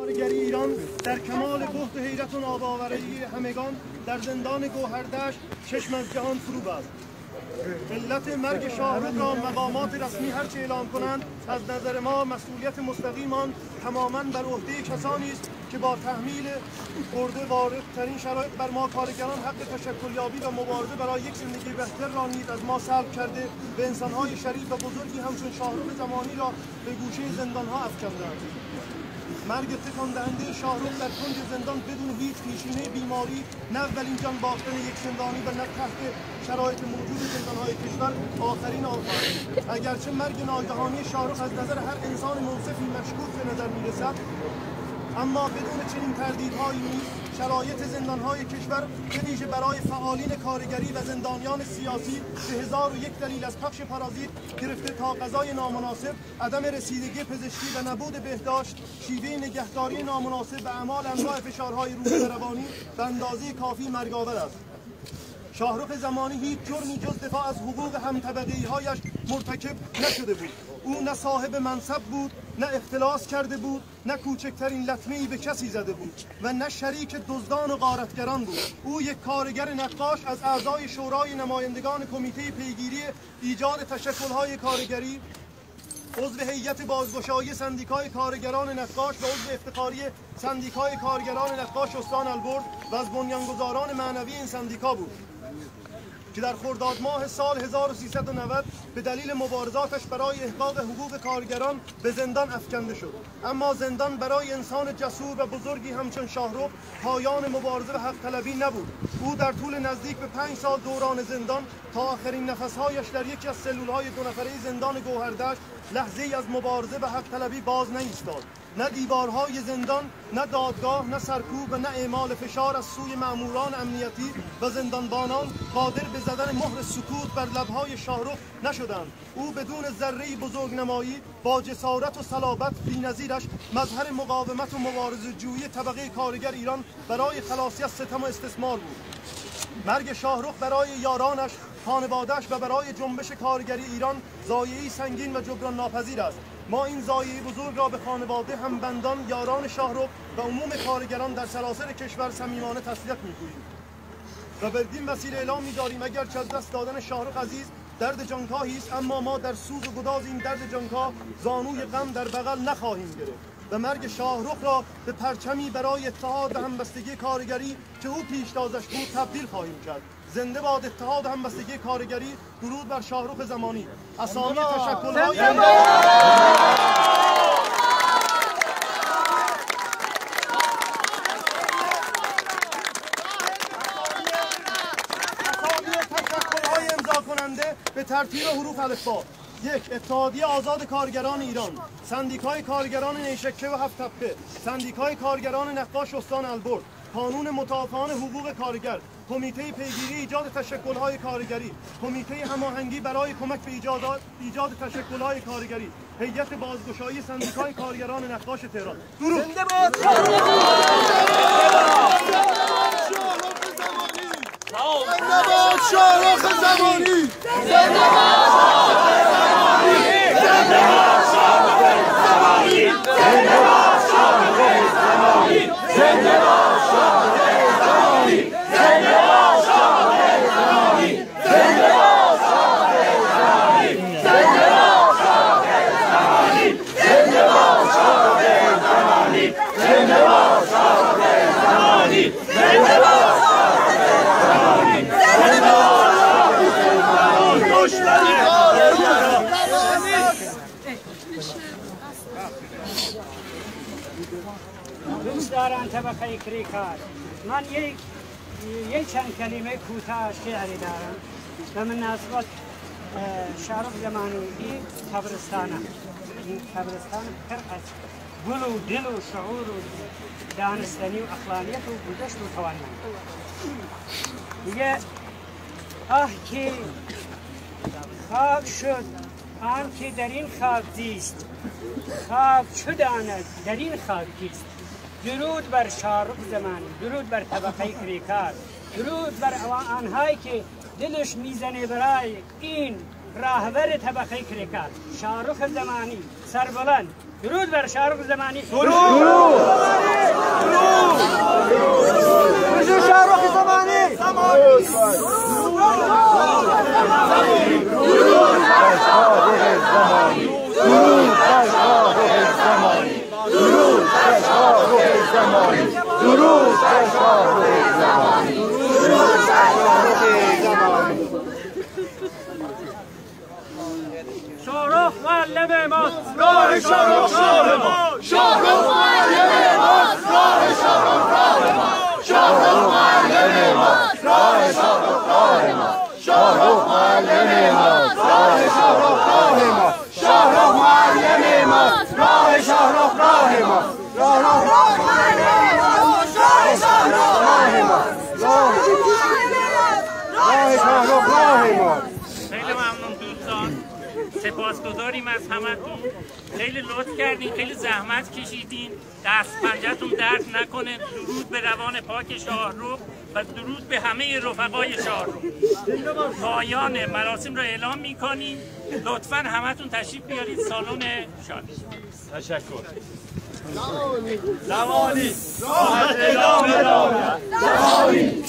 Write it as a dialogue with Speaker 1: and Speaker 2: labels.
Speaker 1: کارگری ایران در کمال بهت و حیرت و ناباوری همگان در زندان گوهردشت چشم از جهان فرو بست. علت مرگ شاهرخ را مقامات رسمی هرچه اعلام کنند، از نظر ما مسئولیت مستقیم آن تماما بر عهده کسانی است که با تحمیل برده واردترین شرایط بر ما کارگران حق تشکلیابی و مبارزه برای یک زندگی بهتر را نیز از ما سلب کرده و انسانهای شریف و بزرگی همچون شاهرخ زمانی را به گوشه زندانها افکندند. مرگ تکان دهنده شاهرخ در کنج زندان بدون هیچ پیشینه بیماری، نه اولین جان باختن یک زندانی و نه تحت شرایط موجود زندانهای کشور آخرین آخرین. اگرچه مرگ ناگهانی شاهرخ از نظر هر انسان منصفی مشکوک به نظر میرسد، اما بدون چنین تردیدهایی نیز شرایط زندانهای کشور به ویژه برای فعالین کارگری و زندانیان سیاسی به 1001 دلیل از پخش پارازیت گرفته تا غذای نامناسب، عدم رسیدگی پزشکی و نبود بهداشت، شیوه نگهداری نامناسب و اعمال انواع فشارهای روحی و روانی به اندازه کافی مرگ‌آور است. شاهرخ زمانی هیچ جرمی جز دفاع از حقوق همطبقه‌ای‌هایش مرتکب نشده بود. او نه صاحب منصب بود، نه اختلاس کرده بود، نه کوچکترین لطمه‌ای به کسی زده بود و نه شریک دزدان و غارتگران بود. او یک کارگر نقاش از اعضای شورای نمایندگان کمیته پیگیری ایجاد تشکل‌های کارگری، عضو هیئت بازگشایی سندیکای کارگران نقاش و عضو افتخاری سندیکای کارگران نقاش استان البرز و از بنیانگذاران معنوی این سندیکا بود که در خرداد ماه سال 1390 به دلیل مبارزاتش برای احقاق حقوق کارگران به زندان افکنده شد. اما زندان برای انسان جسور و بزرگی همچون شاهرخ پایان مبارزه و حق طلبی نبود. او در طول نزدیک به 5 سال دوران زندان تا آخرین نفسهایش در یکی از سلولهای 2 نفره زندان گوهردشت لحظه‌ای از مبارزه و حق طلبی باز نایستاد. نه دیوارهای زندان، نه دادگاه، نه سرکوب و نه اعمال فشار از سوی ماموران امنیتی و زندانبانان قادر به زدن مهر سکوت بر لبهای شاهرخ نشدند. او بدون ذره‌ای بزرگنمایی با جسارت و صلابت بی‌نظیرش مظهر مقاومت و مبارزه‌جویی طبقه کارگر ایران برای خلاصی از ستم و استثمار بود. مرگ شاهرخ برای یارانش، خانواده‌اش و برای جنبش کارگری ایران ضایعه‌ای سنگین و جبران ناپذیر است. ما این ضایعه بزرگ را به خانواده، همبندان، یاران شاهرخ و عموم کارگران در سراسر کشور صمیمانه تسلیت می‌گوییم و بدین وسیله اعلام می‌داریم اگرچه از دست دادن شاهرخ عزیز درد جانکاهی است، اما ما در سوز و گداز این درد جانکاه زانوی غم در بغل نخواهیم گرفت و مرگ شاهرخ را به پرچمی برای اتحاد و همبستگی کارگری که او پیشتازش بود تبدیل خواهیم کرد. زنده باد اتحاد و همبستگی کارگری. درود بر شاهرخ زمانی. اسامی تشکل‌های امضا کننده به ترتیب حروف الفبا: 1. اتحادیه آزاد کارگران ایران، سندیکای کارگران نیشکه و هفت تپه، سندیکای کارگران نقاش استان البرز، کانون مدافعان حقوق کارگر، کمیته پیگیری ایجاد تشکل‌های کارگری، کمیته هماهنگی برای کمک به ایجاد تشکل‌های کارگری، هیئت بازگشایی سندیکای کارگران نقاش تهران. درود. زنده باد شاهرخ زمانی! زنده باد
Speaker 2: دوستداران طبقه کریکار، من یک چند کلمه کوتاه شعری دارم به مناسبت شاهرخ زمانی. این قبرستانه، این قبرستان پر از گل و دل و شعور و دانستنی و اقلانیت و گذشت و توانایی. میگه آه که خاک شد آن که در این خاک زیست، خاک چه داند در این خاک کیست. درود بر شاهرخ زمانی، درود بر طبقه کریکار، درود بر آنهایی که دلش میزنه برای این راهبر طبقه کریکار شاهرخ زمانی سربلند. درود بر شاهرخ زمانی. درود.
Speaker 3: درود بر شاهرخ زمانی، درود بر شاهرخ زمانی.
Speaker 2: شاهرخ معلم ماست،
Speaker 3: راه شاهرخ راه ما، شاهرخ معلم ماست، راه شاهرخ راه ما، شاهرخ معلم ماست، راه شاهرخ راه ما، شاهرخ معلم ماست، راه شاهرخ راه ما، شاهرخ معلم ماست، راه شاهرخ راه ما، شاهرخ معلم ماست، راه شاهرخ راه ما، راه شاهرخ راه ما.
Speaker 4: خیلی ممنون دوستان، سپاسگزاریم از همتون. خیلی لطف کردین، خیلی زحمت کشیدین، دست پنجه‌تون درد نکنه. درود به روان پاک شاهرخ و درود به همه رفقای شاهرخ. پایان مراسم را اعلام می‌کنیم. لطفاً همتون تشریف بیارید سالن شادی.
Speaker 5: تشکر.
Speaker 3: زمانی راحت ادامه دارد، زمانی